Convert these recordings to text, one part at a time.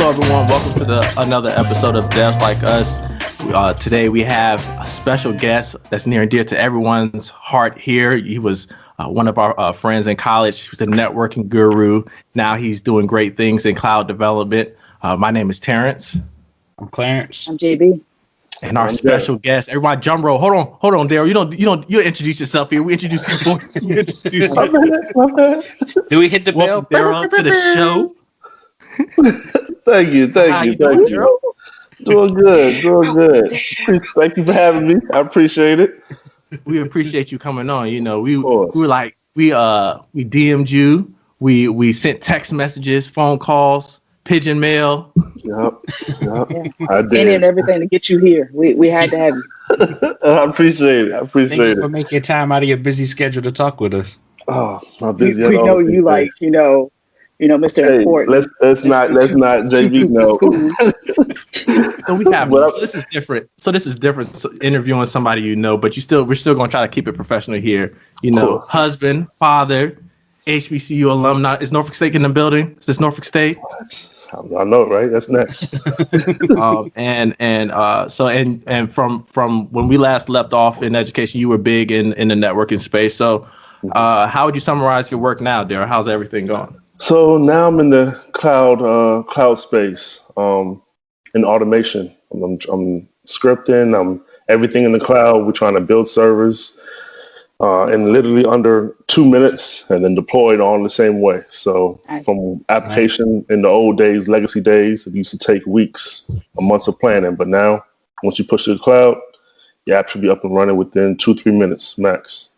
Hello, everyone. Welcome to another episode of Devs Like Us. Today we have a special guest that's near and dear to everyone's heart here. He was one of our friends in college. He was a networking guru. Now he's doing great things in cloud development. My name is Terrence. I'm Clarence. I'm JB. And our special guest, everybody, drum roll. Hold on, Daryl. You introduce yourself here. We introduce you. Do we hit the bell? Daryl, to the show. Thank you. Daryl? Doing good. Thank you for having me. I appreciate it. We appreciate you coming on. You know, we DM'd you. We sent text messages, phone calls, pigeon mail. Yep. I did. And everything to get you here. We had to have you. I appreciate it. Thank you for making time out of your busy schedule to talk with us. Oh, my busy. We know you like, Mr. Hey, Important. let's not JB know. So we have this is different. So this is different. So interviewing somebody but we're still gonna try to keep it professional here. Husband, father, HBCU alumni. Is Norfolk State in the building? Is this Norfolk State? I know, right? That's next. And from when we last left off in education, you were big in the networking space. So how would you summarize your work now, Daryl? How's everything going? So now I'm in the cloud space, in automation. I'm scripting. I'm everything in the cloud. We're trying to build servers in literally under 2 minutes, and then deploy it all in the same way. So from application in the old days, legacy days, it used to take weeks or months of planning. But now, once you push to the cloud, your app should be up and running within 2-3 minutes max.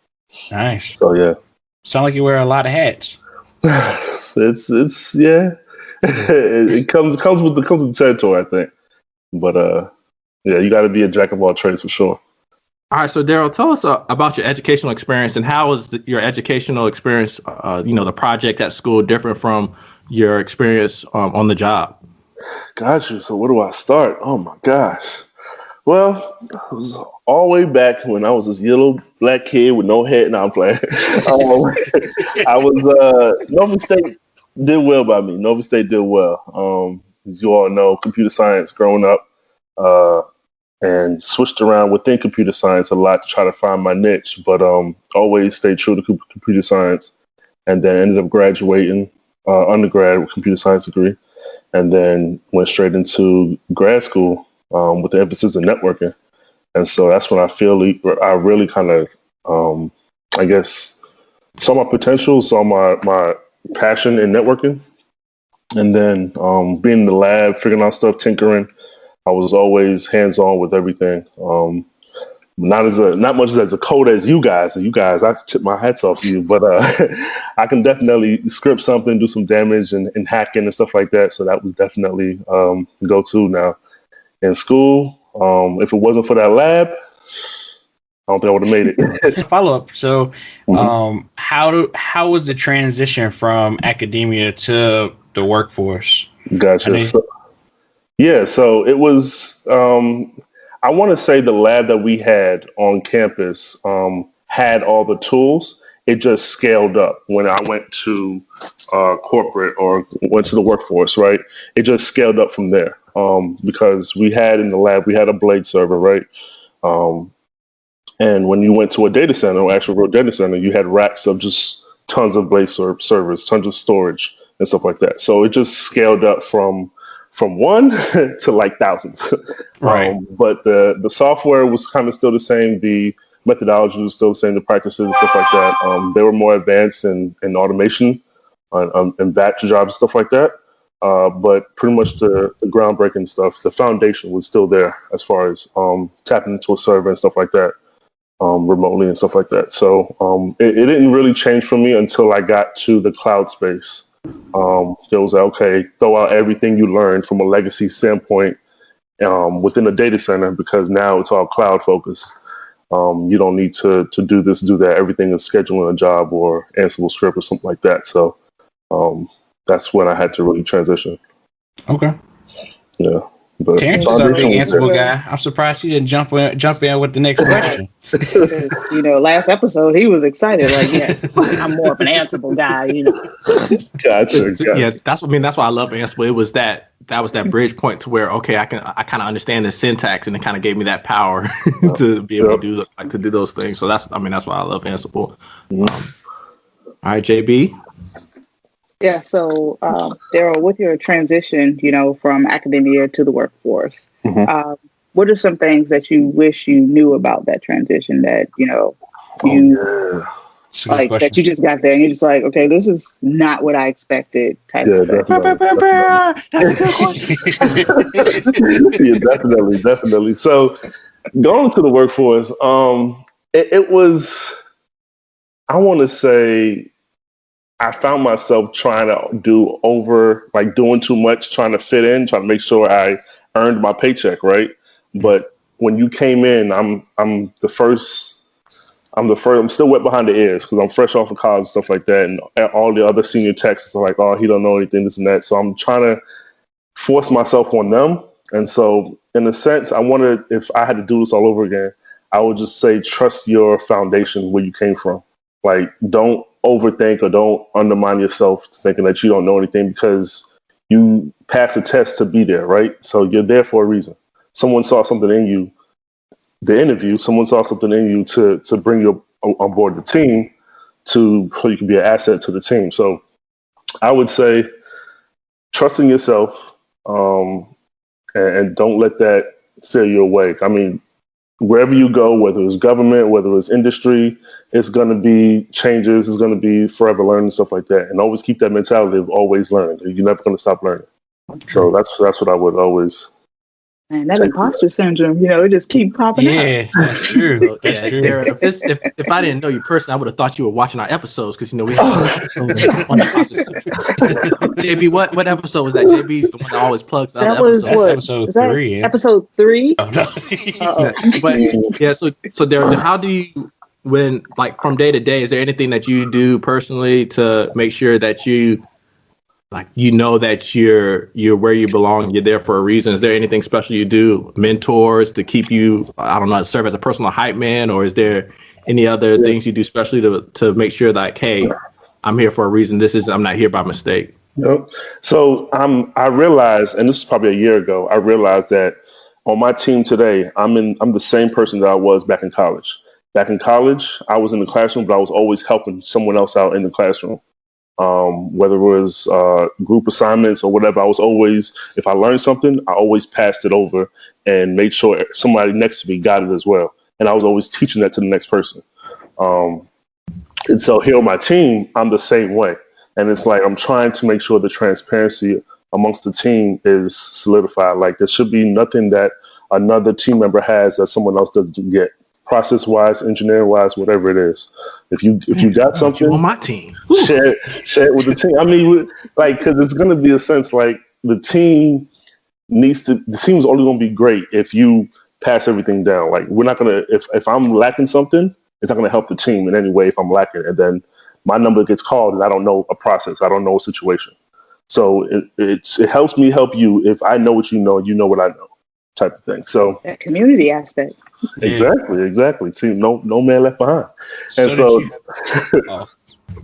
Nice. So yeah. Sound like you wear a lot of hats. It's yeah. it comes with the territory, I think. But yeah, you got to be a jack of all trades for sure. All right, so Daryl, tell us about your educational experience and how was your educational experience, the project at school different from your experience on the job? Got you. So where do I start? Oh my gosh. Well, it was all the way back when I was this little black kid with no head. Now I'm playing. I was Norfolk State did well by me. Norfolk State did well. As you all know, computer science growing up, and switched around within computer science a lot to try to find my niche, but always stayed true to computer science, and then ended up graduating undergrad with computer science degree, and then went straight into grad school. With the emphasis in networking. And so that's when I really kind of, I guess, saw my potential, saw my passion in networking. And then being in the lab, figuring out stuff, tinkering, I was always hands-on with everything. Not much as a code as you guys. You guys, I tip my hats off to you, but I can definitely script something, do some damage and hacking and stuff like that. So that was definitely go-to now. In school, if it wasn't for that lab, I don't think I would have made it. Follow up. So, how was the transition from academia to the workforce? Gotcha. So it was. I want to say the lab that we had on campus had all the tools. It just scaled up when I went to corporate or went to the workforce, right? It just scaled up from there because we had in the lab, we had a blade server, right? And when you went to a data center, or actual real data center, you had racks of just tons of blade servers, tons of storage and stuff like that. So it just scaled up from one to like thousands. Right. But the software was kind of still the same. The methodology was still the same, the practices and stuff like that. They were more advanced in automation and batch jobs and stuff like that. But pretty much the groundbreaking stuff, the foundation was still there as far as tapping into a server and stuff like that, remotely and stuff like that. So it didn't really change for me until I got to the cloud space. It was like, okay, throw out everything you learned from a legacy standpoint within a data center, because now it's all cloud focused. You don't need to do this, do that. Everything is scheduling a job or Ansible script or something like that. So that's when I had to really transition. Okay. Yeah. But Terrence is our big Ansible guy. I'm surprised he didn't jump in with the next question. Last episode he was excited. Like, yeah, I'm more of an Ansible guy. Gotcha. Yeah, that's why I love Ansible. It was that that was that bridge point to where, okay, I kind of understand the syntax, and it kind of gave me that power to be able to do those things. So that's why I love Ansible. All right, JB. Yeah. So, Daryl, with your transition, from academia to the workforce, what are some things that you wish you knew about that transition that that you just got there and you're just like, okay, this is not what I expected type of thing. That's a good question. Yeah, definitely. So going to the workforce, it was, I want to say, I found myself trying to doing too much, trying to fit in, trying to make sure I earned my paycheck, right? But when you came in, I'm still wet behind the ears because I'm fresh off of college and stuff like that. And all the other senior techs are like, oh, he don't know anything, this and that. So I'm trying to force myself on them. And so in a sense, I wondered if I had to do this all over again, I would just say, trust your foundation where you came from. Like, don't overthink or don't undermine yourself thinking that you don't know anything because you passed the test to be there, right? So you're there for a reason. Someone saw something in you. The interview, someone saw something in you to bring you on board the team so you can be an asset to the team. So I would say trusting yourself and don't let that steer you away. I mean, wherever you go, whether it's government, whether it's industry, it's going to be changes. It's going to be forever learning, stuff like that. And always keep that mentality of always learning. You're never going to stop learning. So that's what I would always. Man, that imposter syndrome, it just keep popping up. Yeah, that's true. So, that's true. Daryl, if I didn't know you personally, I would have thought you were watching our episodes because we have an episode on imposter syndrome. JB, what episode was that? JB's the one that always plugs the other episodes. That's episode 3. Yeah. Episode 3? Oh, no. But yeah, so Daryl, how do you, when from day to day, is there anything that you do personally to make sure that you that you're where you belong, you're there for a reason? Is there anything special you do, mentors to keep you, I don't know, serve as a personal hype man, or is there any other things you do specially to make sure that, hey, I'm here for a reason. I'm not here by mistake. Yep. So I realized, and this is probably a year ago, I realized that on my team today, I'm the same person that I was back in college. Back in college, I was in the classroom, but I was always helping someone else out in the classroom. Whether it was group assignments or whatever, I was always, if I learned something, I always passed it over and made sure somebody next to me got it as well. And I was always teaching that to the next person. And so here on my team, I'm the same way. And it's like, I'm trying to make sure the transparency amongst the team is solidified. Like, there should be nothing that another team member has that someone else doesn't get. Process-wise, engineering-wise, whatever it is. If you got something on my team, share it with the team. I mean, because it's going to be a sense like the team is only going to be great if you pass everything down. Like, we're not going to, if I'm lacking something, it's not going to help the team in any way if I'm lacking. And then my number gets called and I don't know a process. I don't know a situation. So it helps me help you if I know what you know what I know, type of thing. So that community aspect. Exactly. See, no man left behind. And no,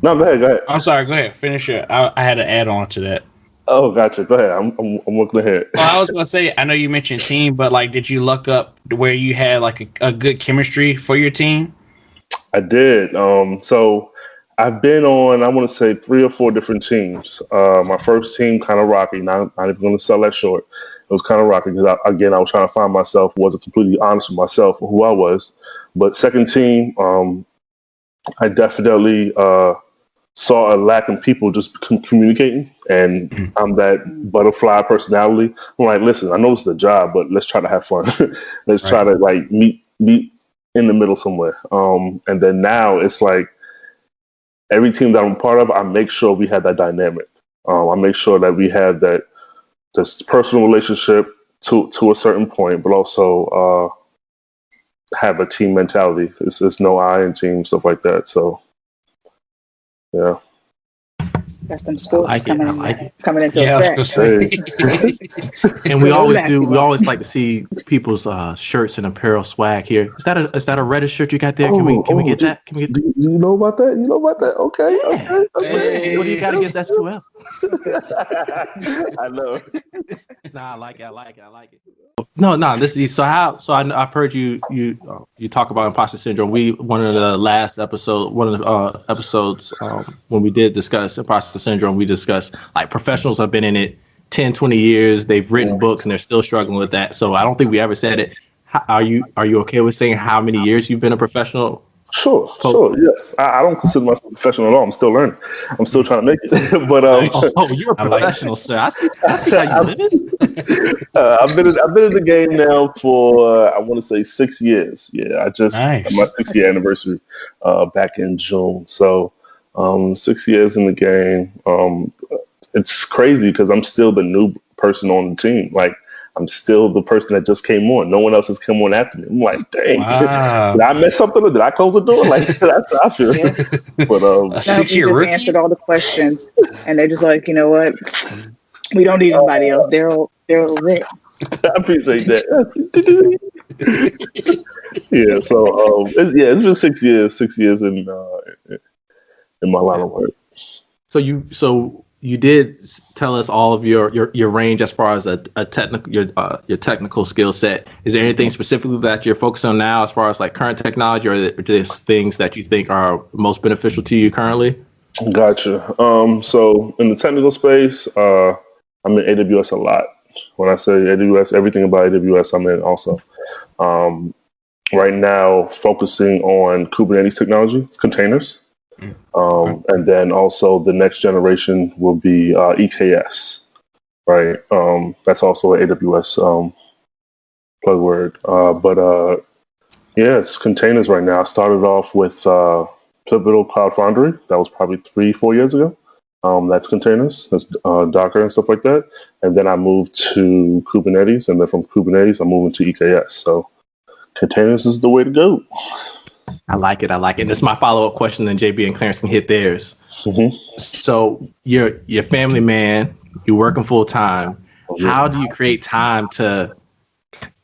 go ahead. I'm sorry. Go ahead. Finish it. I had to add on to that. Oh, gotcha. Go ahead. I'm looking ahead. Well, I was going to say, I know you mentioned team, but did you look up where you had a good chemistry for your team? I did. So I've been on, I want to say 3 or 4 different teams. My first team, kind of rocky. Not even going to sell that short. It was kind of rocky because, I was trying to find myself, wasn't completely honest with myself or who I was. But second team, I definitely saw a lack in people just communicating. And I'm that butterfly personality. I'm like, listen, I know it's a job, but let's try to have fun. Let's try to meet in the middle somewhere. And then now it's like every team that I'm part of, I make sure we have that dynamic. I make sure that we have this personal relationship to a certain point, but also have a team mentality. It's no I in team, stuff like that. So, yeah. That's them sports I like it. coming into Yeah, I was effect. gonna say. And we No always basketball. like to see people's shirts and apparel swag here. Is that a reddish shirt you got there? Can we get that? Can we get Do you know about that? You know about that? Okay, Yeah. okay. What do you got against SQL? I know. Nah, I like it. No. This is I've heard you talk about imposter syndrome. One of the episodes when we did discuss imposter syndrome, we discussed like professionals have been in it 10, 20 years. They've written books and they're still struggling with that. So I don't think we ever said it. Are you okay with saying how many years you've been a professional? Sure. Yes, I don't consider myself a professional at all. I'm still learning. I'm still trying to make it. But You're a professional, sir. I see how you live it. I've been in the game now for I want to say 6 years. Yeah, I just had my 6-year anniversary back in June. So 6 years in the game. It's crazy because I'm still the new person on the team. Like I'm still the person that just came on. No one else has come on after me. I'm like, dang, did I mess something or did I close the door? Like that's how I feel. Yeah. But No, you just answered all the questions, and they're just like, you know what? We don't need anybody else. Daryl's it. I appreciate that. Yeah. So it's been 6 years. 6 years in my line of work. So you did tell us all of your range as far as a technical your technical skill set. Is there anything specifically that you're focused on now as far as like current technology, or just things that you think are most beneficial to you currently? Gotcha. So in the technical space, I'm in AWS a lot. When I say AWS, everything about AWS I'm in also. Right now, focusing on Kubernetes technology, containers. And then also the next generation will be EKS, right? That's also an AWS plug word. It's containers right now. I started off with Pivotal Cloud Foundry. That was probably 3-4 years ago. That's containers, that's Docker and stuff like that. And then I moved to Kubernetes, and then from Kubernetes, I'm moving to EKS. So containers is the way to go. I like it. And this is my follow-up question, then JB and Clarence can hit theirs. Mm-hmm. So you're family man, you're working full time. How do you create time to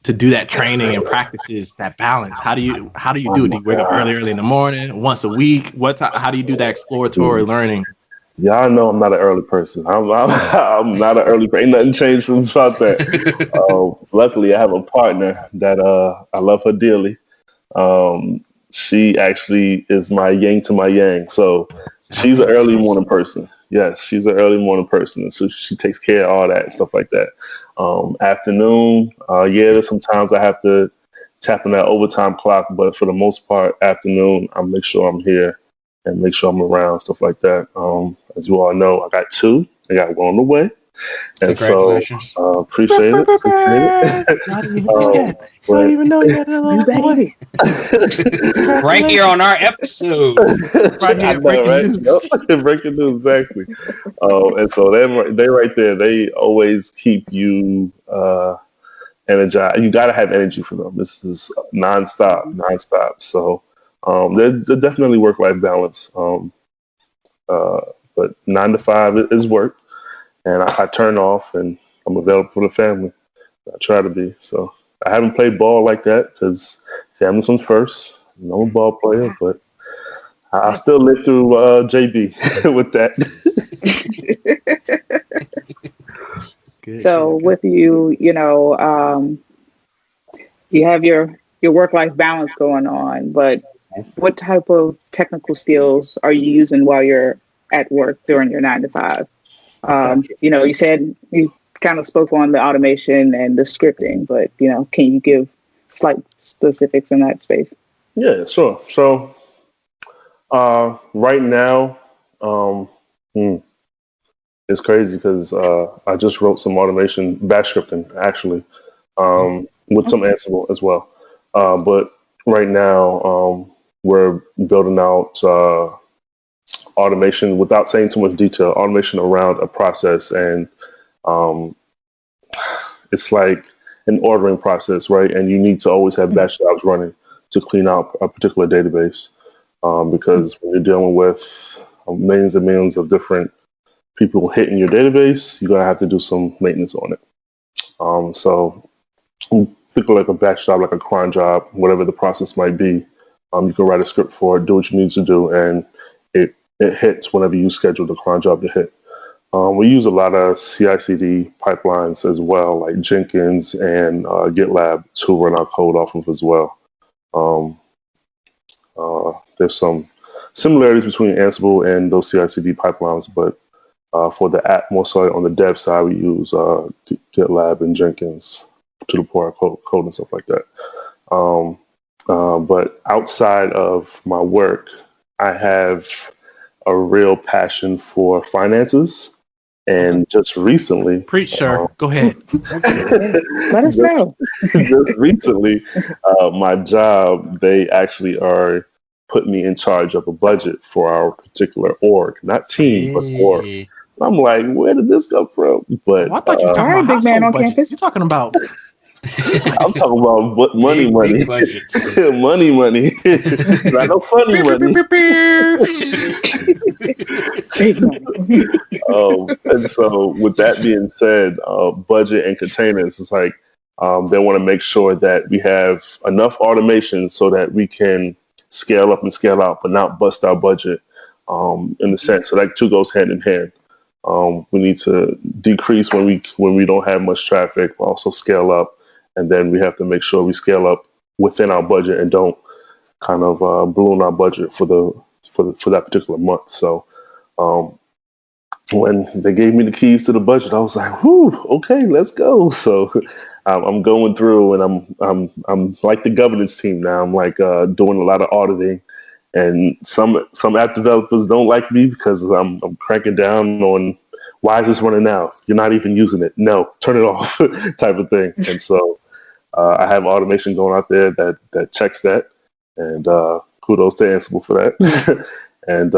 do that training and practices, that balance? How do you do it? Do you wake up early in the morning, once a week? How do you do that exploratory learning? Y'all know I'm not an early person. I'm not an early person. Ain't nothing changed about that. Luckily, I have a partner that I love her dearly. She actually is my yin to my yang. So she's an early morning person. Yes, she's an early morning person. And so she takes care of all that and stuff like that. Afternoon, there's sometimes I have to tap in that overtime clock, but for the most part, afternoon, I make sure I'm here and make sure I'm around, stuff like that. As you all know, I got 2. I got 1 on the way. And so, appreciate it. I didn't even know that. Right here on our episode. Right here, breaking news. Yep. Breaking news, exactly. And so they right there, they always keep you energized. You got to have energy for them. This is nonstop. So they're definitely work-life balance. But 9 to 5 is work. And I turn off and I'm available for the family. I try to be. So I haven't played ball like that because family comes first. I'm a ball player, but I still live through JB with that. Good, so with you, you have your work-life balance going on, but what type of technical skills are you using while you're at work during your 9 to 5? You said you kind of spoke on the automation and the scripting, but, can you give slight specifics in that space? Yeah, sure. So right now, it's crazy because I just wrote some automation, bash scripting, actually, with some Ansible as well. But right now, we're building out automation without saying too much detail, automation around a process. And it's like an ordering process, right? And you need to always have batch jobs running to clean out a particular database because when you're dealing with millions and millions of different people hitting your database, you're gonna have to do some maintenance on it. So think of like a batch job, like a cron job, whatever the process might be. You can write a script for it, do what you need to do, and it hits whenever you schedule the cron job to hit. We use a lot of CI/CD pipelines as well, like Jenkins and GitLab to run our code off of as well. There's some similarities between Ansible and those CI/CD pipelines, but for the app, more so on the dev side, we use GitLab and Jenkins to deploy our code and stuff like that. But outside of my work, I have a real passion for finances. And just recently, preach, sir. Go ahead. Let us know. Just recently, my job, they actually are putting me in charge of a budget for our particular org, not team, but org. I'm like, where did this come from? But I thought you were talking about big man on budgets. campus. You're talking about. I'm talking about money. Big budgets. money. Not no funny money. And so with that being said, budget and containers, it's like they want to make sure that we have enough automation so that we can scale up and scale out, but not bust our budget in the sense. So that two goes hand in hand. We need to decrease when we don't have much traffic, but also scale up. And then we have to make sure we scale up within our budget and don't kind of balloon our budget for that particular month. So when they gave me the keys to the budget, I was like, "Whoo, okay, let's go." So I'm going through, and I'm like the governance team now. I'm like doing a lot of auditing, and some app developers don't like me because I'm cranking down on why is this running now? You're not even using it. No, turn it off, type of thing. And so I have automation going out there that checks that, and kudos to Ansible for that, and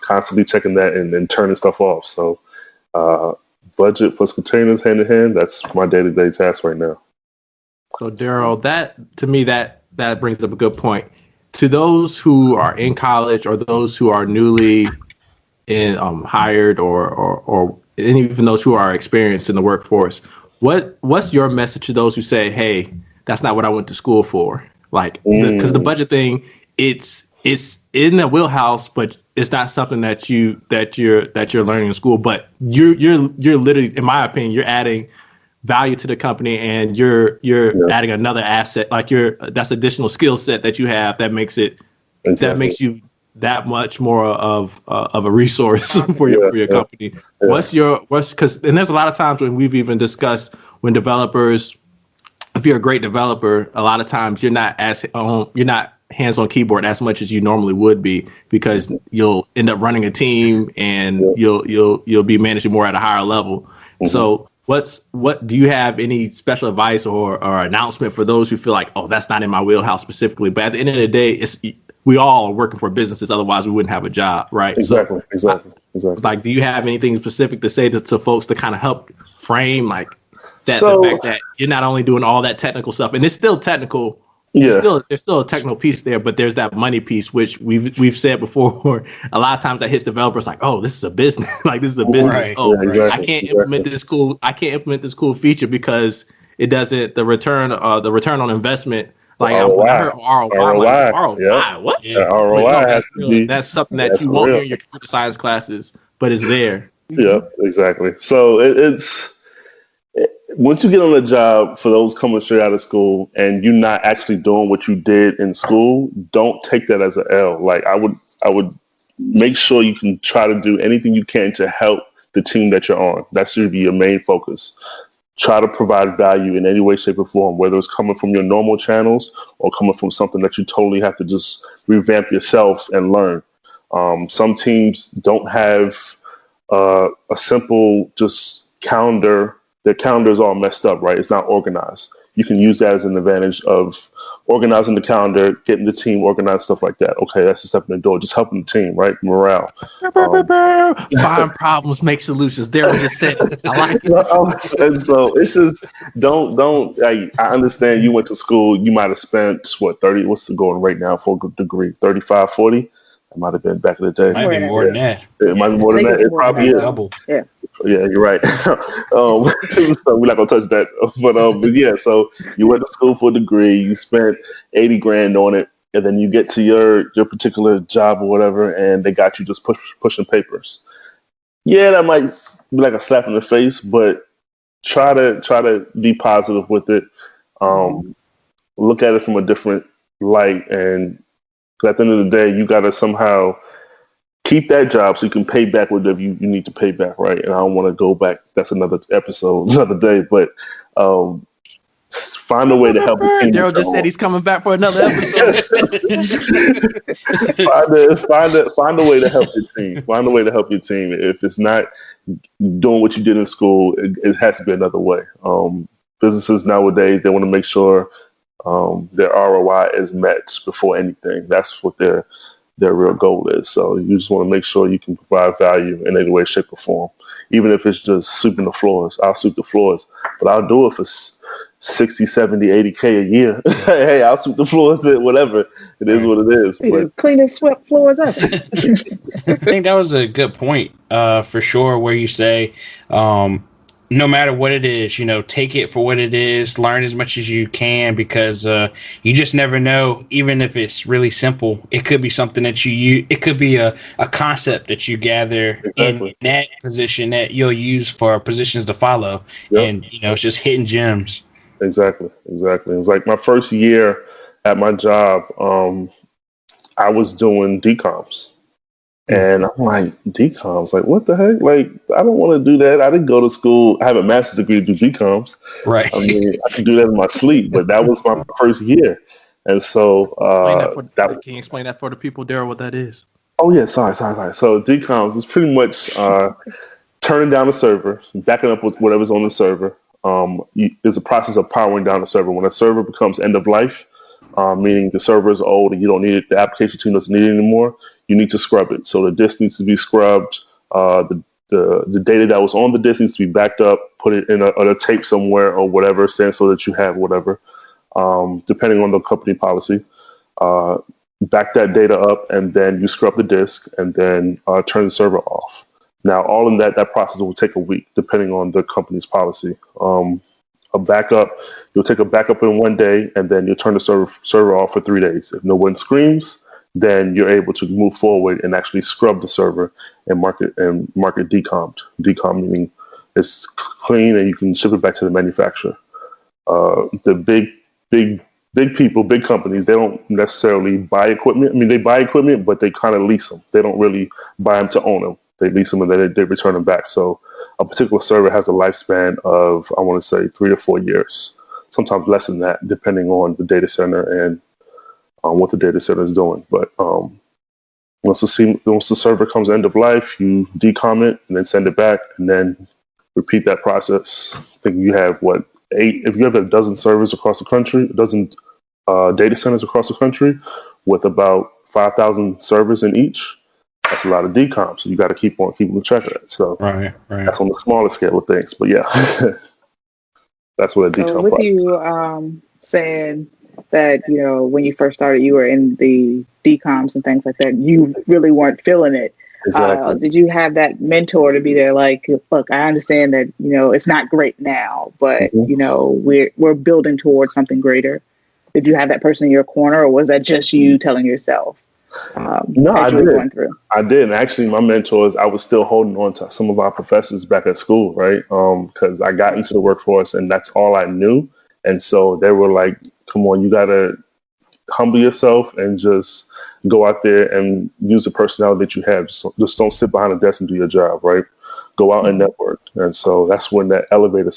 constantly checking that and then turning stuff off. So budget plus containers hand in hand, that's my day-to-day task right now. So Daryl, that to me that brings up a good point. To those who are in college or those who are newly hired or even those who are experienced in the workforce, what's your message to those who say, "Hey, that's not what I went to school for"? Like, because the budget thing, it's in the wheelhouse, but it's not something that you're learning in school. But you're literally, in my opinion, you're adding value to the company, and you're adding another asset. Like that's additional skill set that you have that makes it that makes you that much more of a resource for your company. Yeah. Because there's a lot of times when we've even discussed when developers, if you're a great developer, a lot of times you're not hands on keyboard as much as you normally would be, because you'll end up running a team and you'll be managing more at a higher level. Mm-hmm. So what do you have any special advice or announcement for those who feel like, oh, that's not in my wheelhouse specifically, but at the end of the day, we all are working for businesses, otherwise we wouldn't have a job, right? Exactly. Like, do you have anything specific to say to folks to kind of help frame like that, the fact that you're not only doing all that technical stuff, and it's still technical. Yeah. There's still a technical piece there, but there's that money piece, which we've said before. A lot of times that hits developers like, oh, this is a business. Like, this is a business. Right. Oh, yeah, exactly. I can't implement this cool feature because it doesn't the return on investment. Like, when I heard ROI. Yeah. What? Yeah, ROI that's something that you won't hear in your computer science classes, but it's there. Yeah, exactly. So it's once you get on the job, for those coming straight out of school and you're not actually doing what you did in school, don't take that as an L. Like, I would make sure you can try to do anything you can to help the team that you're on. That should be your main focus. Try to provide value in any way, shape, or form, whether it's coming from your normal channels or coming from something that you totally have to just revamp yourself and learn. Some teams don't have a simple just calendar. Their calendar is all messed up, right? It's not organized. You can use that as an advantage of organizing the calendar, getting the team organized, stuff like that. Okay, that's a step in the door. Just helping the team, right? Morale. Find problems, make solutions. Daryl just said it. I like it. And so it's just don't. I understand you went to school. You might have spent 30. What's the going right now for a degree? 35, 40. It might have been back in the day. Might be more than that. It might be more than that. It probably is. Double. Yeah. Yeah, you're right. So we're not gonna touch that. But yeah, so you went to school for a degree, you spent 80 grand on it, and then you get to your particular job or whatever, and they got you just pushing papers. Yeah, that might be like a slap in the face, but try to be positive with it. Look at it from a different light, and at the end of the day, you got to somehow keep that job so you can pay back whatever you need to pay back, right? And I don't want to go back. That's another episode, another day. But find a way to help the team. Daryl just said he's coming back for another episode. find a way to help your team. Find a way to help your team. If it's not doing what you did in school, it has to be another way. Businesses nowadays, they want to make sure their ROI is met before anything. That's what their real goal is. So you just want to make sure you can provide value in any way, shape, or form. Even if it's just sweeping the floors, I'll sweep the floors, but I'll do it for 60, 70, 80K a year. Hey, I'll sweep the floors, whatever. It is what it is. But cleanest swept floors ever. I think that was a good point, for sure, where you say, no matter what it is, take it for what it is, learn as much as you can, because you just never know. Even if it's really simple, it could be something that it could be a concept that you gather in that position that you'll use for positions to follow. Yep. And, it's just hitting gems. Exactly. It's like my first year at my job, I was doing DComs. And I'm like, DComs? Like, what the heck? Like, I don't want to do that. I didn't go to school. I have a master's degree to do DComs. Right. I mean, I can do that in my sleep, but that was my first year. And so, can you explain that for the people, Daryl, what that is? Oh, yeah. Sorry. So DComs is pretty much turning down the server, backing up with whatever's on the server. There's a process of powering down the server. When a server becomes end of life, meaning the server is old and you don't need it, the application team doesn't need it anymore, you need to scrub it. So the disk needs to be scrubbed. The data that was on the disk needs to be backed up, put it in a tape somewhere or whatever, so that you have whatever, depending on the company policy. Back that data up, and then you scrub the disk, and then turn the server off. Now, all in that process will take a week, depending on the company's policy. A backup, you'll take a backup in one day, and then you'll turn the server off for 3 days. If no one screams, then you're able to move forward and actually scrub the server and mark it decommed. Decommed meaning it's clean and you can ship it back to the manufacturer. The big people, big companies, they don't necessarily buy equipment. I mean, they buy equipment, but they kind of lease them. They don't really buy them to own them. They lease them and then they return them back. So a particular server has a lifespan of, I want to say, 3 to 4 years, sometimes less than that, depending on the data center and what the data center is doing. But once the server comes end of life, you decom it and then send it back and then repeat that process. I think you have 8, if you have a dozen servers across the country, a dozen data centers across the country with about 5,000 servers in each, that's a lot of decoms. So you got to keep on track of that. So right. That's on the smaller scale of things. But yeah, that's what a decom with process. You saying that, when you first started, you were in the decoms and things like that, you really weren't feeling it. Exactly. Did you have that mentor to be there? Like, look, I understand that, it's not great now, but, we're building towards something greater. Did you have that person in your corner, or was that just you telling yourself? No, I did. I did. And actually, my mentors, I was still holding on to some of our professors back at school, right? Because I got into the workforce and that's all I knew. And so they were like, come on, you got to humble yourself and just go out there and use the personality that you have. Just don't sit behind a desk and do your job, right? Go out and network. And so that's when that elevator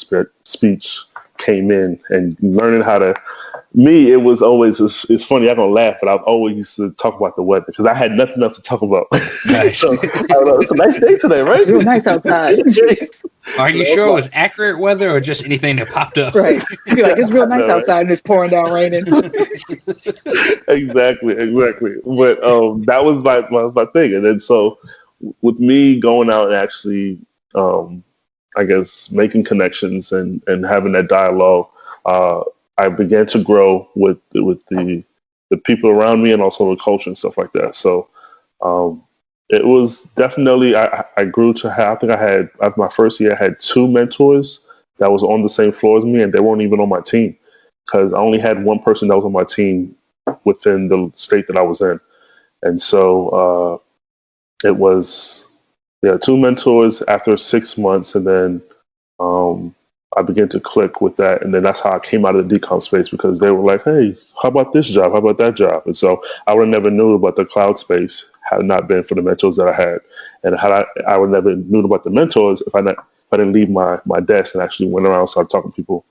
speech came in, and learning how to, me, it was always, it's funny, I'm going to laugh, but I've always used to talk about the weather because I had nothing else to talk about. Nice. So, I don't know, it's a nice day today, right? Real nice outside. Are you sure it was accurate weather or just anything that popped up? Right. You're like, it's real nice outside and it's pouring down raining. Exactly. But that was my thing. And then so with me going out and actually, I guess, making connections and having that dialogue, I began to grow with the people around me and also the culture and stuff like that. So It was definitely, I grew to have, I think I had, after my first year, I had 2 mentors that was on the same floor as me, and they weren't even on my team because I only had one person that was on my team within the state that I was in. And so it was, 2 mentors after 6 months, and then I began to click with that. And then that's how I came out of the decom space, because they were like, hey, how about this job? How about that job? And so I would have never knew about the cloud space had it not been for the mentors that I had. And I would never knew about the mentors if I didn't leave my desk and actually went around and started talking to people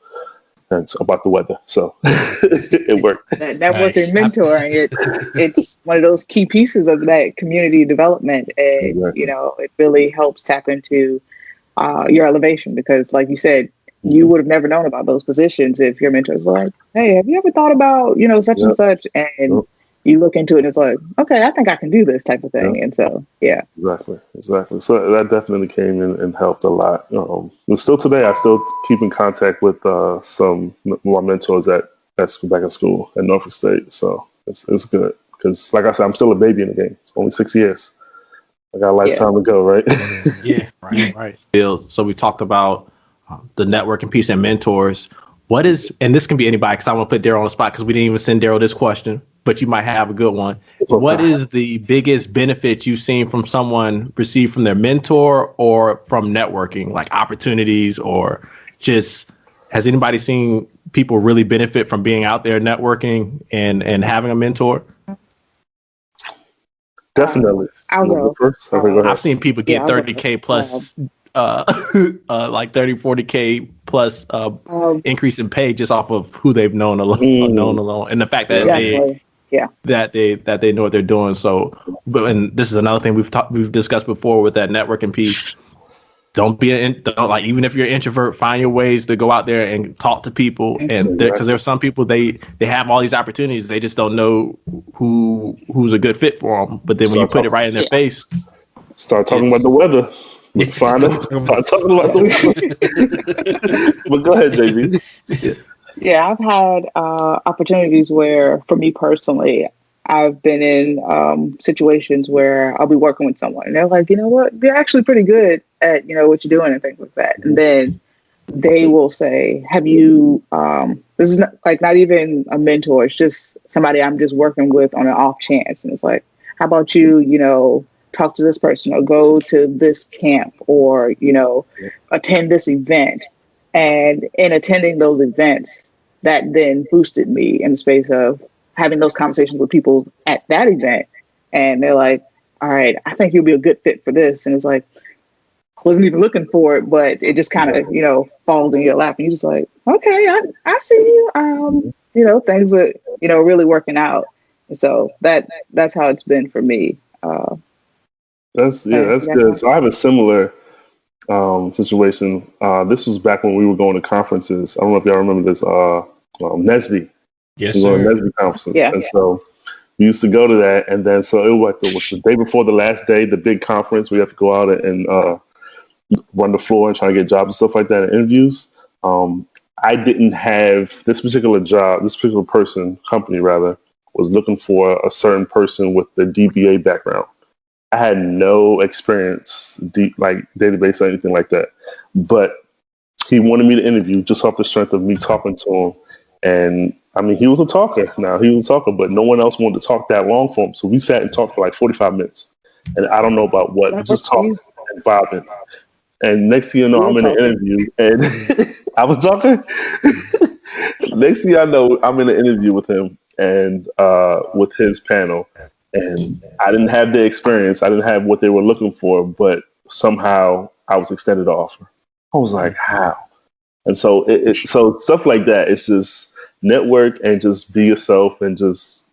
and about the weather. So it worked. That networking, mentoring, it's one of those key pieces of that community development. And, Exactly. it really helps tap into your elevation, because like you said, you would have never known about those positions if your mentor was like, hey, have you ever thought about, such and such? And you look into it and it's like, okay, I think I can do this type of thing. And so, yeah. Exactly. So that definitely came in and helped a lot. And still today, I still keep in contact with some more mentors that's back in school at Norfolk State. So it's good because, like I said, I'm still a baby in the game. It's only 6 years. I got a lifetime to go, right? Yeah, right. So we talked about the networking piece and mentors. What is, and this can be anybody, because I want to put Daryl on the spot because we didn't even send Daryl this question, but you might have a good one. Okay. What is the biggest benefit you've seen from someone received from their mentor or from networking, like opportunities, or just has anybody seen people really benefit from being out there networking and having a mentor? Definitely. I'll go. First? Okay, go ahead. I've seen people get 30K plus, like 30, 40K plus increase in pay just off of who they've known alone, and the fact that they know what they're doing. So, and this is another thing we've discussed before with that networking piece. Don't even if you're an introvert, find your ways to go out there and talk to people. And because there's some people they have all these opportunities, they just don't know who's a good fit for them. But then when you put it right in their face, start talking about the weather. Start talking about the weather. But go ahead, JB. Yeah, I've had opportunities where, for me personally, I've been in situations where I'll be working with someone and they're like, you know what, you're actually pretty good at, what you're doing and things like that. And then they will say, have you, this is not even a mentor, it's just somebody I'm just working with on an off chance. And it's like, how about you, talk to this person or go to this camp or, attend this event. And in attending those events, that then boosted me in the space of having those conversations with people at that event. And they're like, all right, I think you'll be a good fit for this. And it's like, wasn't even looking for it, but it just kind of, falls in your lap. And you're just like, okay, I see you. Things are, really working out. And so that's how it's been for me. That's good. So I have a similar situation. This was back when we were going to conferences. I don't know if y'all remember this, NESB. Yes, we sir. were going to NESB conferences. Yeah. And so we used to go to that. And then so it was the day before the last day, the big conference, we have to go out and run the floor and try to get jobs and stuff like that and interviews. I didn't have this particular job, this particular company rather, was looking for a certain person with the DBA background. I had no experience, like database or anything like that. But he wanted me to interview just off the strength of me talking to him. And I mean, he was a talker. But no one else wanted to talk that long for him. So we sat and talked for like 45 minutes. And I don't know about what, we just talked and vibing. And next thing you know, I'm in an interview and I was talking. Next thing I know, I'm in an interview with him and with his panel. And I didn't have the experience. I didn't have what they were looking for, but somehow I was extended the offer. I was like, how? And so so stuff like that, it's just network and just be yourself and just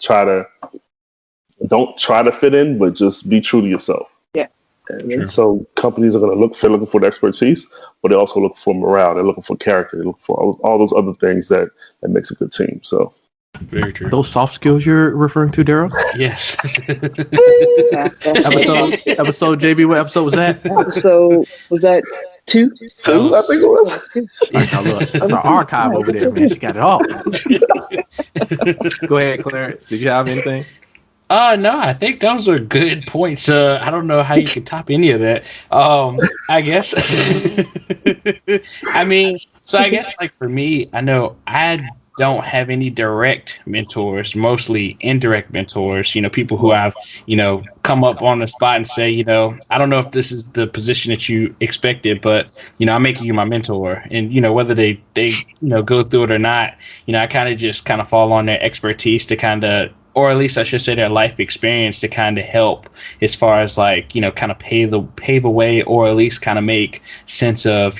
don't try to fit in, but just be true to yourself. Yeah. And so companies are going to looking for the expertise, but they also look for morale. They're looking for character. They look for all those other things that makes a good team. So very true. Those soft skills you're referring to, Daryl? Yes. episode JB, what episode was that? So was that 2? 2, I think it was. Now look, that's an archive over there, man. She got it all. Go ahead, Clarence. Did you have anything? No, I think those are good points. I don't know how you could top any of that. I guess. I mean, so I guess like for me, I know I don't have any direct mentors, mostly indirect mentors, people who have, come up on the spot and say, I don't know if this is the position that you expected, but, I'm making you my mentor. And, whether they go through it or not, I kind of fall on their expertise to kind of, or at least I should say their life experience to kind of help as far as like, kind of pave the way, or at least kind of make sense of,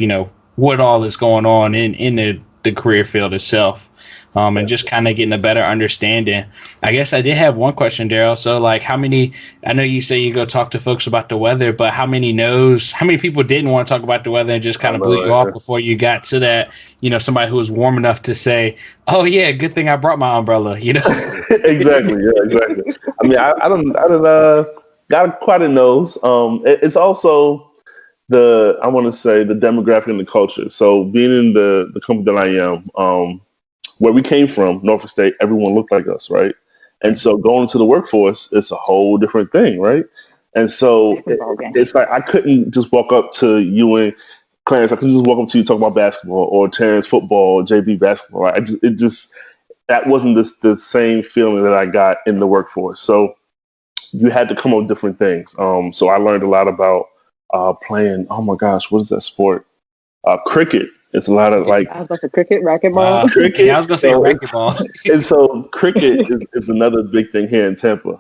what all is going on in the career field itself. And just kind of getting a better understanding. I guess I did have one question, Daryl. So, like, I know you say you go talk to folks about the weather, but how many people didn't want to talk about the weather and just kind of blew you off before you got to that, somebody who was warm enough to say, oh, yeah, good thing I brought my umbrella, Exactly. Yeah, exactly. I mean, I don't got quite a nose. It's also the demographic and the culture. So being in the company that I am, where we came from, Norfolk State, everyone looked like us, right? And so going to the workforce, it's a whole different thing, right? And so it's like I couldn't just walk up to you and Clarence. I couldn't just walk up to you talking about basketball or Terrence football or JV basketball. Right? That wasn't the same feeling that I got in the workforce. So you had to come up with different things. So I learned a lot about playing. Oh my gosh, what is that sport? Cricket. It's a lot of like. I was going to say cricket, racquetball. Cricket. Yeah, I was going to say racquetball. And so cricket is another big thing here in Tampa.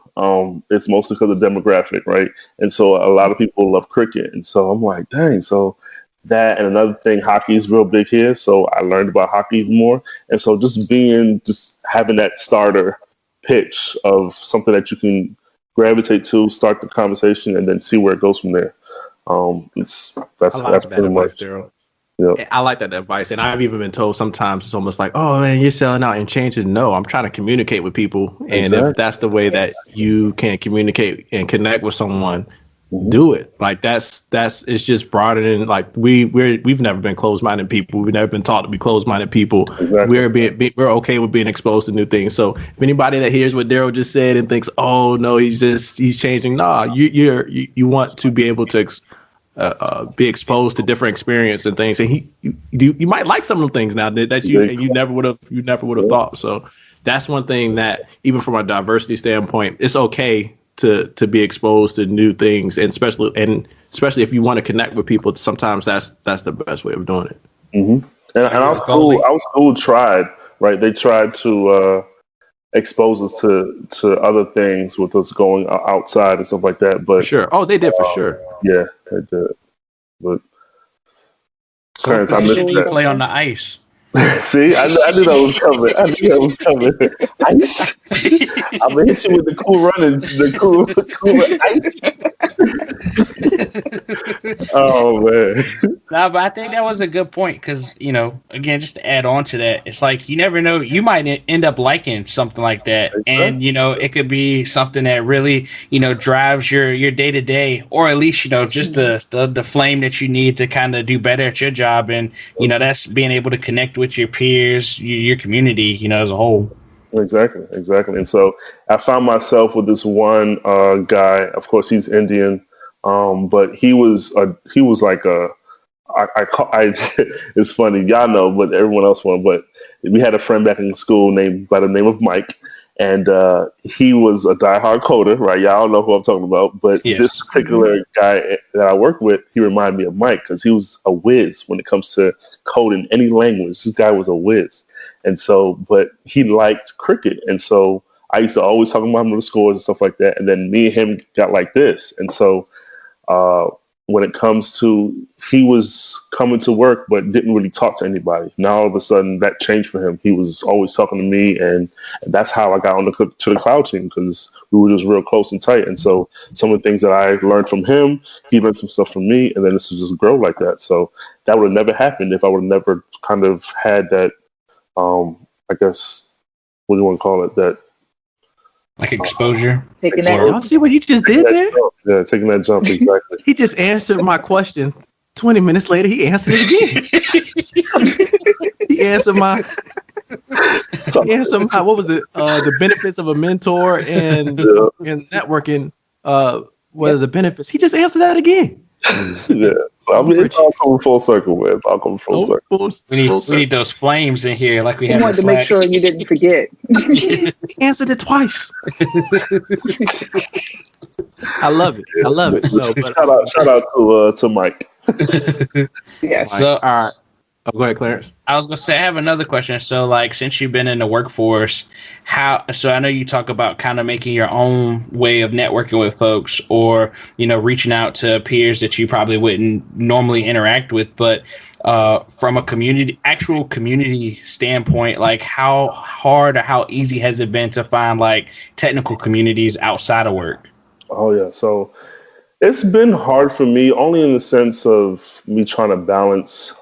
It's mostly because of demographic, right? And so a lot of people love cricket. And so I'm like, dang. So that and another thing, hockey is real big here. So I learned about hockey even more. And so just having that starter pitch of something that you can gravitate to, start the conversation, and then see where it goes from there. That's pretty much. Daryl. Yep. I like that advice, and I've even been told sometimes it's almost like, "Oh man, you're selling out and changing." No, I'm trying to communicate with people, and if that's the way that you can communicate and connect with someone, do it. Like that's it's just broadening. Like we've never been closed-minded people. We've never been taught to be closed-minded people. Exactly. We're okay with being exposed to new things. So if anybody that hears what Daryl just said and thinks, "Oh no, he's changing," you want to be able to be exposed to different experience and things, and you might like some of the things now that you never would have thought. So that's one thing that even from a diversity standpoint, it's okay to be exposed to new things, and especially if you want to connect with people. Sometimes that's the best way of doing it. Mm-hmm. And our school tried, right? They tried to expose us to other things with us going outside and stuff like that. But sure, they did for sure. Yeah, they did. But so Clarence, I missed that. Play on the ice. See, I knew that was coming. Ice. I'm gonna hit you with the cool running, the cool ice. Oh man. Nah, but I think that was a good point because again, just to add on to that, it's like you never know. You might end up liking something like that, and it could be something that really drives your day to day, or at least just the flame that you need to kind of do better at your job, and that's being able to connect with your peers, your community, as a whole. Exactly. And so I found myself with this one guy. Of course, he's Indian, but he was like it's funny, y'all know, but everyone else won't. But we had a friend back in school by the name of Mike, and he was a diehard coder, right? Y'all know who I'm talking about. But This particular guy that I work with, he reminded me of Mike because he was a whiz when it comes to coding any language. This guy was a whiz. And so, but he liked cricket. And so I used to always talk about him with the scores and stuff like that. And then me and him got like this. And so when it comes to, he was coming to work, but didn't really talk to anybody. Now, all of a sudden that changed for him. He was always talking to me. And that's how I got to the cloud team, because we were just real close and tight. And so some of the things that I learned from him, he learned some stuff from me. And then this would just grow like that. So that would have never happened if I would have never kind of had that, I guess, what do you want to call it? That like exposure. Y'all see what he just did there? Yeah, taking that jump, exactly. He just answered my question. 20 minutes later, he answered it again. He answered my. He asked him what was it? The benefits of a mentor and networking. What are the benefits? He just answered that again. Yeah. So, I mean, it's all coming full circle, man. It's all coming full circle. We need those flames in here, like we I have. wanted to make sure you didn't forget. He answered it twice. I love it. I love it. No, but, shout out to Mike. Yes. So, all right. Oh, go ahead, Clarence. I was gonna say I have another question. So, like, since you've been in the workforce, so I know you talk about kind of making your own way of networking with folks, or reaching out to peers that you probably wouldn't normally interact with. But from a actual community standpoint, like, how hard or how easy has it been to find like technical communities outside of work? Oh yeah, so it's been hard for me, only in the sense of me trying to balance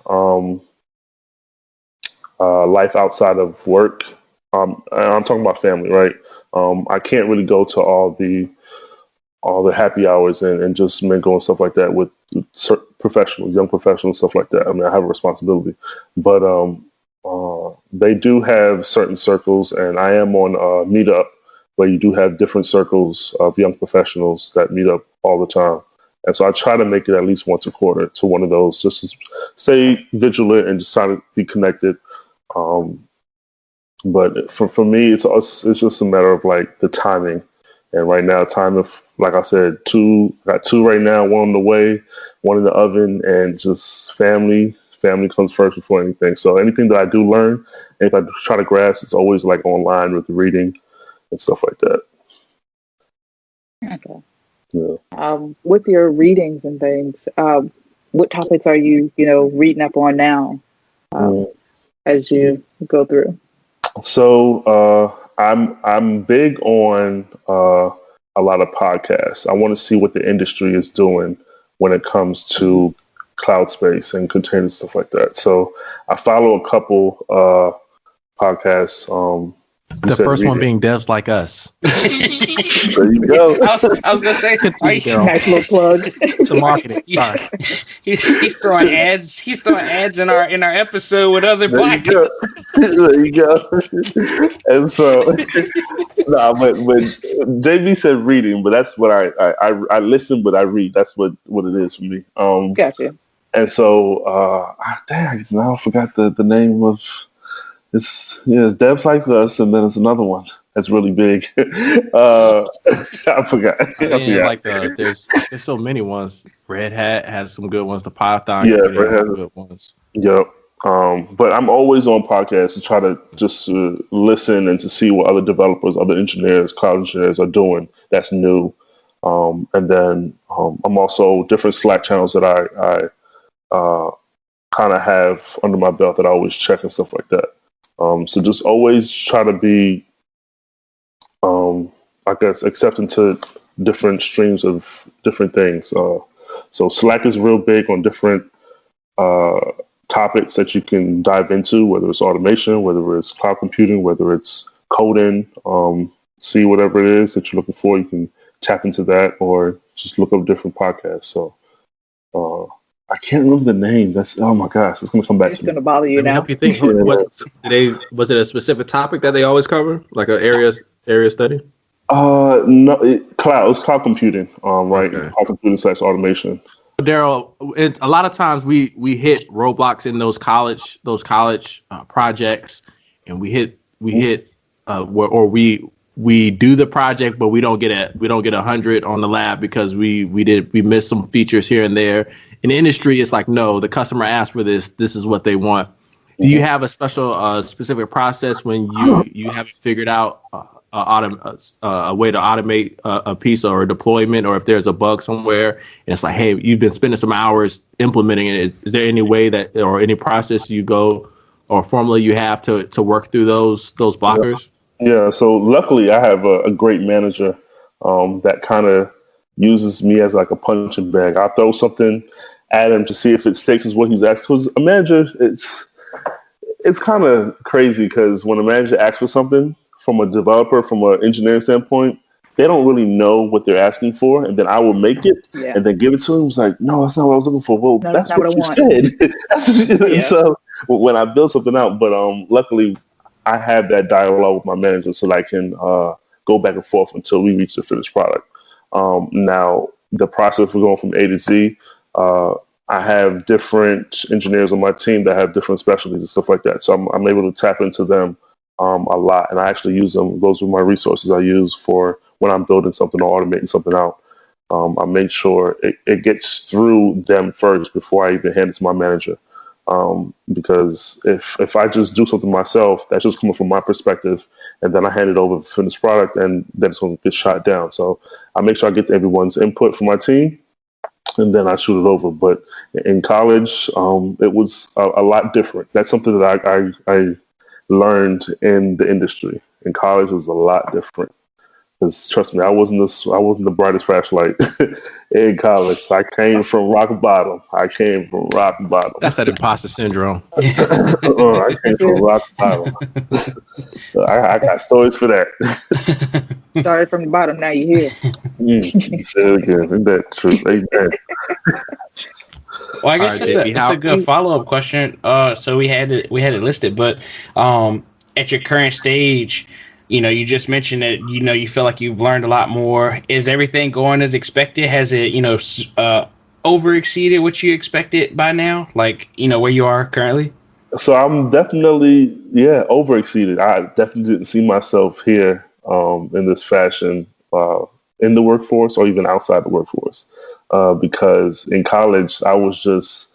life outside of work. And I'm talking about family, right? I can't really go to all the happy hours and just mingle and stuff like that with professionals, young professionals, stuff like that. I mean, I have a responsibility, but they do have certain circles, and I am on Meetup, where you do have different circles of young professionals that meet up all the time. And so I try to make it at least once a quarter to one of those, just to stay vigilant and just try to be connected. But for me, it's just a matter of like the timing. And right now, like I said, got two right now, one on the way, one in the oven, and just family comes first before anything. So anything that I do learn, and if I try to grasp, it's always like online with the reading and stuff like that. Okay. Yeah. With your readings and things, what topics are you, reading up on now as you go through? So I'm big on a lot of podcasts. I want to see what the industry is doing when it comes to cloud space and containers, stuff like that. So I follow a couple podcasts. The first one being Devs Like Us. There you go. I was gonna say, nice little plug. To marketing. Sorry. He's throwing ads. He's throwing ads in our episode with other podcasts. There you go. And so, but JB said reading, but that's what I listen, but I read. That's what it is for me. Gotcha. And so, dang, now I forgot the name of. It's Devs Like Us, and then it's another one that's really big. I forgot. Like there's so many ones. Red Hat has some good ones. The Python Red Hat has some good ones. Yep. But I'm always on podcasts to try to just listen and to see what other developers, other engineers, cloud engineers are doing that's new. And then I'm also different Slack channels that I kind of have under my belt that I always check and stuff like that. So just always try to be, I guess, accepting to different streams of different things. So Slack is real big on different topics that you can dive into, whether it's automation, whether it's cloud computing, whether it's coding, see whatever it is that you're looking for. You can tap into that or just look up different podcasts. So I can't remember the name. Oh my gosh, it's going to come back to me. It's going to bother you now. Help you think. Was it a specific topic that they always cover, like an area study? No, it was cloud computing, right? Okay. Cloud computing / automation. Daryl, a lot of times we hit roadblocks in those college projects, and we do the project, but we don't get 100 on the lab because we missed some features here and there. In the industry, it's like, no, the customer asked for this. This is what they want. Do you have a specific process when you haven't figured out a way to automate a piece or a deployment, or if there's a bug somewhere and it's like, hey, you've been spending some hours implementing it. Is there any way that, or any process you go or formula you have to work through those blockers? Yeah. So luckily I have a great manager that kind of uses me as like a punching bag. I'll throw something at him to see if it sticks is what he's asked. Because a manager, it's kind of crazy because when a manager asks for something from a developer, from an engineering standpoint, they don't really know what they're asking for. And then I will make it and then give it to him. It's like, no, that's not what I was looking for. Well, that's not what you said. So when I build something out, but luckily I have that dialogue with my manager so that I can go back and forth until we reach the finished product. Now, the process for going from A to Z, I have different engineers on my team that have different specialties and stuff like that. So I'm able to tap into them a lot, and I actually use them. Those are my resources I use for when I'm building something or automating something out. I make sure it gets through them first before I even hand it to my manager. Because if I just do something myself, that's just coming from my perspective, and then I hand it over for finished product, and then it's going to get shot down. So I make sure I get everyone's input from my team, and then I shoot it over. But in college, it was a lot different. That's something that I learned in the industry. In college, it was a lot different. Because trust me, I wasn't the brightest flashlight in college. I came from rock bottom. That's that imposter syndrome. I came from rock bottom. I got stories for that. Started from the bottom, now you're here. Say it again. Isn't that true? Amen. Well, I guess that's a good follow-up question. So we had it listed, but at your current stage, you just mentioned that, you feel like you've learned a lot more. Is everything going as expected? Has it, over exceeded what you expected by now? Like, where you are currently? So I'm definitely, over exceeded. I definitely didn't see myself here in this fashion in the workforce or even outside the workforce. Because in college, I was just,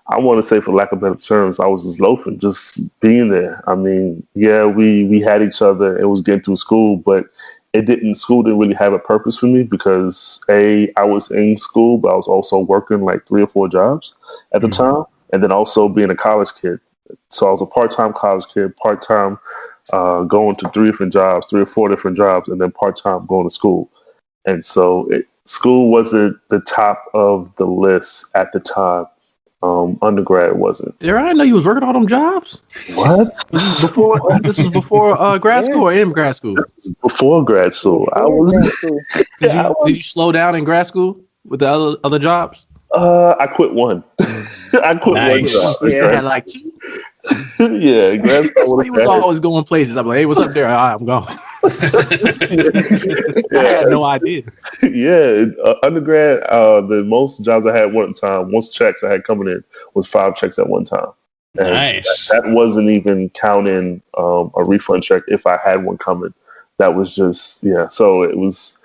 I want to say, for lack of better terms, I was just loafing, just being there. I mean, we had each other and was getting through school, but school didn't really have a purpose for me because I was in school, but I was also working like 3 or 4 jobs at the time. And then also being a college kid. So I was a part-time college kid, part-time going to 3 or 4 different jobs, and then part-time going to school. And so school wasn't the top of the list at the time. Undergrad wasn't. There, I didn't know you was working all them jobs. What? This was before grad school or in grad school? Before grad school. Did you slow down in grad school with the other jobs? I quit one. I quit one job. Yeah, I had like 2. Yeah, grad school. He was always going places. I'm like, hey, what's up there? All right, I'm going. I had no idea. Yeah, undergrad, the most jobs I had one time, most checks I had coming in was 5 checks at one time. And nice. That wasn't even counting a refund check if I had one coming. That was just, so it was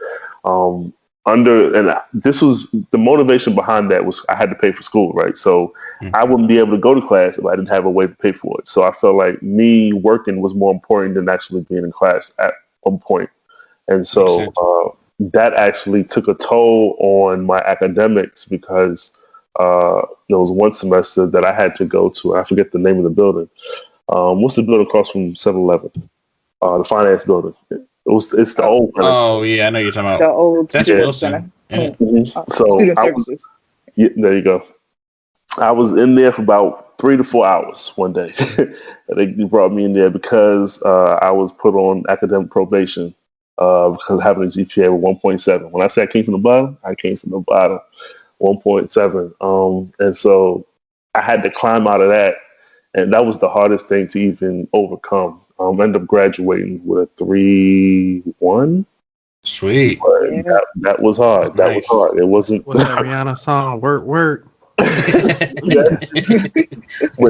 this was the motivation behind that was I had to pay for school, right? So I wouldn't be able to go to class if I didn't have a way to pay for it. So I felt like me working was more important than actually being in class at one point. And so that actually took a toll on my academics because there was one semester that I had to go to. I forget the name of the building. What's the building across from 7-Eleven? The finance building. It's the old. Oh yeah, I know you're talking about the old. That's Wilson. So student services. There you go. I was in there for about 3 to 4 hours one day. They brought me in there because I was put on academic probation because of having a GPA of 1.7. When I say I came from the bottom, I came from the bottom, 1.7. And so I had to climb out of that, and that was the hardest thing to even overcome. Ended up graduating with a 3.1. Sweet. That was hard. That was hard. It wasn't. What's that Rihanna song? Work. But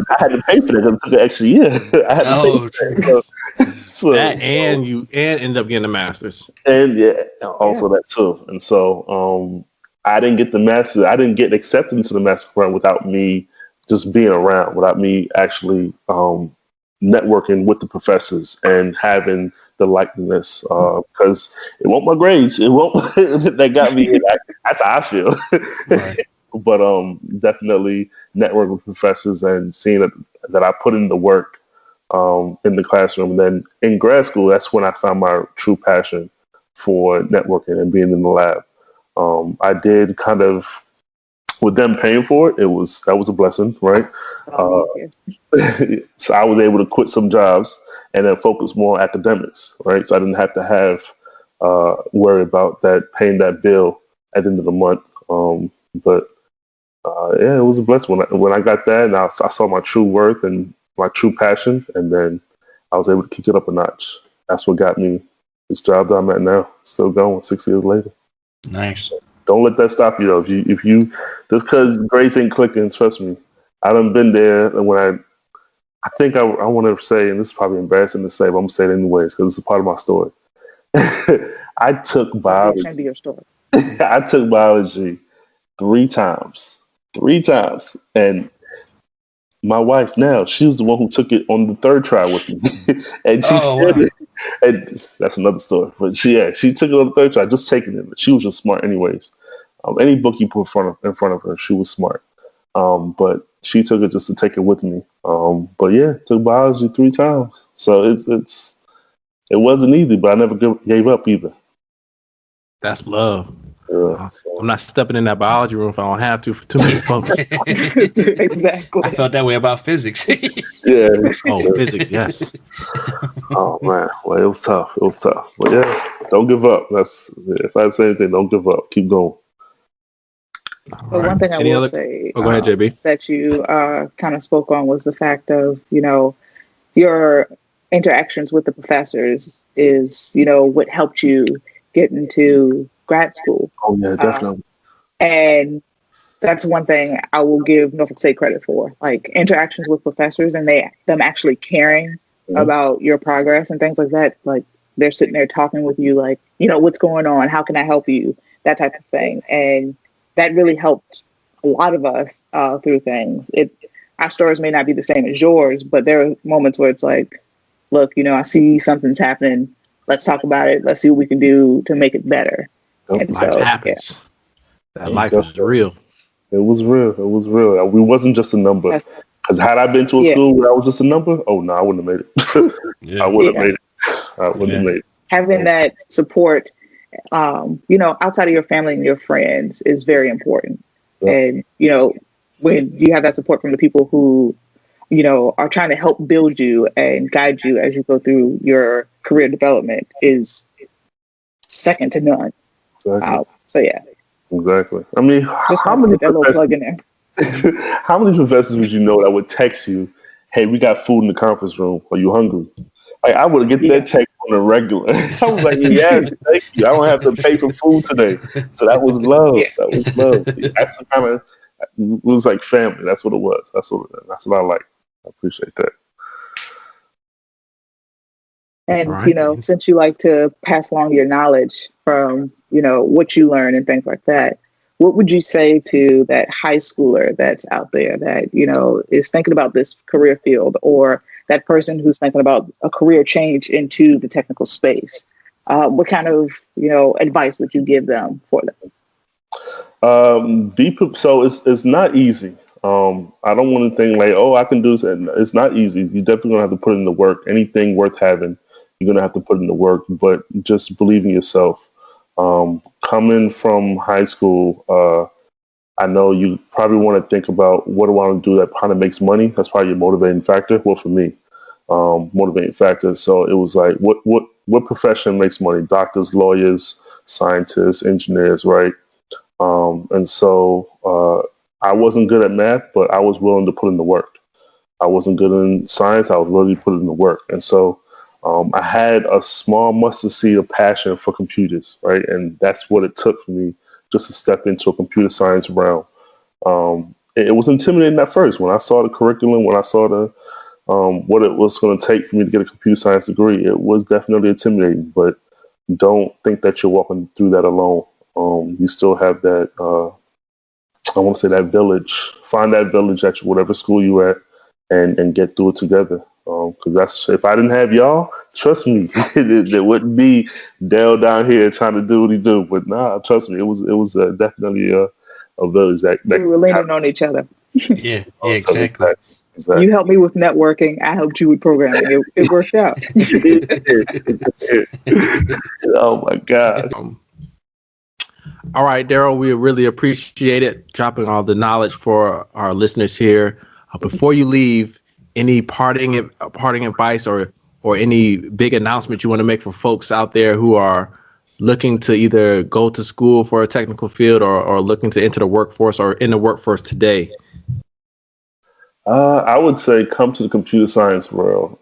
I had to pay for that because it took an extra year. I had to pay for that. So, that and you end up getting a master's. And also that too. And so I didn't get the master's. I didn't get accepted into the master's program without me just being around, without me actually networking with the professors and having the likeness, because it won't my grades. It won't that got me in. That's how I feel. Right. But definitely networking with professors and seeing that I put in the work in the classroom. And then in grad school, that's when I found my true passion for networking and being in the lab. I did kind of, with them paying for it, that was a blessing, right? So I was able to quit some jobs and then focus more on academics, right? So I didn't have to worry about paying that bill at the end of the month. But it was a blessing when I got that, and I saw my true worth and my true passion, and then I was able to kick it up a notch. That's what got me this job that I'm at now. Still going 6 years later. Nice. Don't let that stop you though. If you just because grades ain't clicking, trust me. I done been there, and when I think I want to say, and this is probably embarrassing to say, but I'm gonna say it anyways because it's a part of my story. I took biology. Be your story. I took biology 3 times, and my wife now, she was the one who took it on the 3rd try with me, and she said it. And that's another story. But she took it on the 3rd try, just taking it. But she was just smart, anyways. Any book you put in front of her, she was smart. But she took it just to take it with me. But yeah, took biology 3 times, so it wasn't easy, but I never gave up either. That's love. Yeah, I'm not stepping in that biology room if I don't have to for too many folks. Exactly. I felt that way about physics. yeah. Oh, physics, yes. Oh man, well, it was tough. But yeah, don't give up. If I say anything, don't give up. Keep going. But one thing I will say go ahead, JB. that you kind of spoke on was the fact of, your interactions with the professors is, what helped you get into grad school. Oh yeah, definitely. And that's one thing I will give Norfolk State credit for, like interactions with professors and them actually caring about your progress and things like that. Like they're sitting there talking with you, like, what's going on? How can I help you? That type of thing. And that really helped a lot of us through things. Our stories may not be the same as yours, but there are moments where it's like, look, I see something's happening. Let's talk about it. Let's see what we can do to make it better. And life happens. Yeah. That life is real. It was real. We wasn't just a number. Because had I been to a school where I was just a number, oh no, I wouldn't have made it. I wouldn't have made it. Having that support, outside of your family and your friends is very important. Yeah. And, when you have that support from the people who, are trying to help build you and guide you as you go through your career development is second to none. Exactly. So yeah. Exactly. I mean, how many professors would you know that would text you, "Hey, we got food in the conference room. Are you hungry?" Like I would get that text on a regular. I was like, "Yes, thank you. I don't have to pay for food today." So that was love. Yeah. That was love. That's the kind of it was like family. That's what it was. That's what I like. I appreciate that. And since you like to pass along your knowledge from what you learn and things like that, what would you say to that high schooler that's out there that is thinking about this career field, or that person who's thinking about a career change into the technical space? What kind of advice would you give them for them? So it's not easy. I don't want to think like, oh, I can do this. And it's not easy. You're definitely gonna have to put in the work. Anything worth having, you're gonna have to put in the work. But just believe in yourself. Coming from high school, I know you probably want to think about what do I want to do that kind of makes money. That's probably your motivating factor. Well, for me, motivating factor. So it was like, what profession makes money? Doctors, lawyers, scientists, engineers, right? And so I wasn't good at math, but I was willing to put in the work. I wasn't good in science. I was willing to put in the work. And so I had a small mustard seed of passion for computers, right? And that's what it took for me just to step into a computer science realm. It was intimidating at first when I saw the curriculum, when I saw the what it was going to take for me to get a computer science degree. It was definitely intimidating, but don't think that you're walking through that alone. You still have that, I want to say that village. Find that village at whatever school you're at and get through it together. Because if I didn't have y'all, trust me, there wouldn't be Daryl down here trying to do what he do. But nah, trust me, it was definitely a village that we were leaning on each other. Yeah, exactly. Exactly. You helped me with networking. I helped you with programming. It worked out. Oh my God. All right, Daryl, we really appreciate it dropping all the knowledge for our listeners here. Before you leave, any parting advice or any big announcement you want to make for folks out there who are looking to either go to school for a technical field or looking to enter the workforce or in the workforce today? I would say come to the computer science world.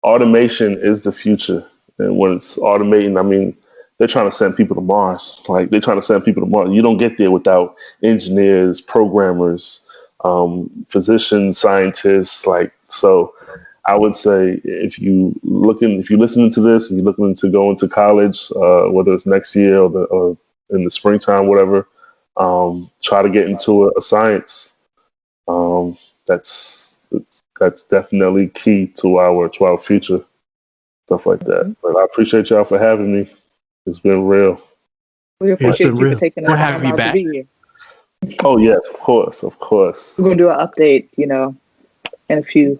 automation is the future. And when it's automating, I mean, they're trying to send people to Mars. Like they're trying to send people to Mars. You don't get there without engineers, programmers, physicians, scientists. Like, so I would say if you're listening to this and you're looking to go into college, whether it's next year or in the springtime, whatever, try to get into a science. That's definitely key to our future, stuff like that. But I appreciate y'all for having me. It's been real. We appreciate you for taking the We'll have time you out back. to be here. Oh yes, of course. We're gonna do an update, in a few.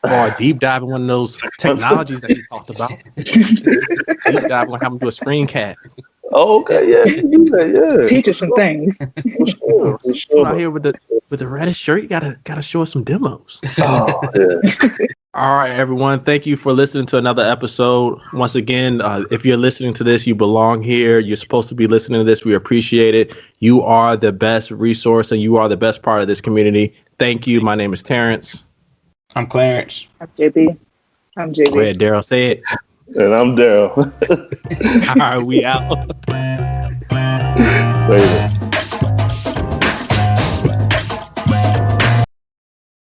Or a deep dive in one of those technologies that he talked about. Deep dive, we'll have him do a screencast. Oh, okay, yeah, you can do that, yeah. Teach us some things. For sure. Out here with the reddish shirt, you gotta show us some demos. Oh, yeah. All right, everyone. Thank you for listening to another episode. Once again, if you're listening to this, you belong here. You're supposed to be listening to this. We appreciate it. You are the best resource and you are the best part of this community. Thank you. My name is Terrence. I'm Clarence. I'm JB. Go ahead, Daryl. Say it. And I'm Daryl. All right, we out. Later.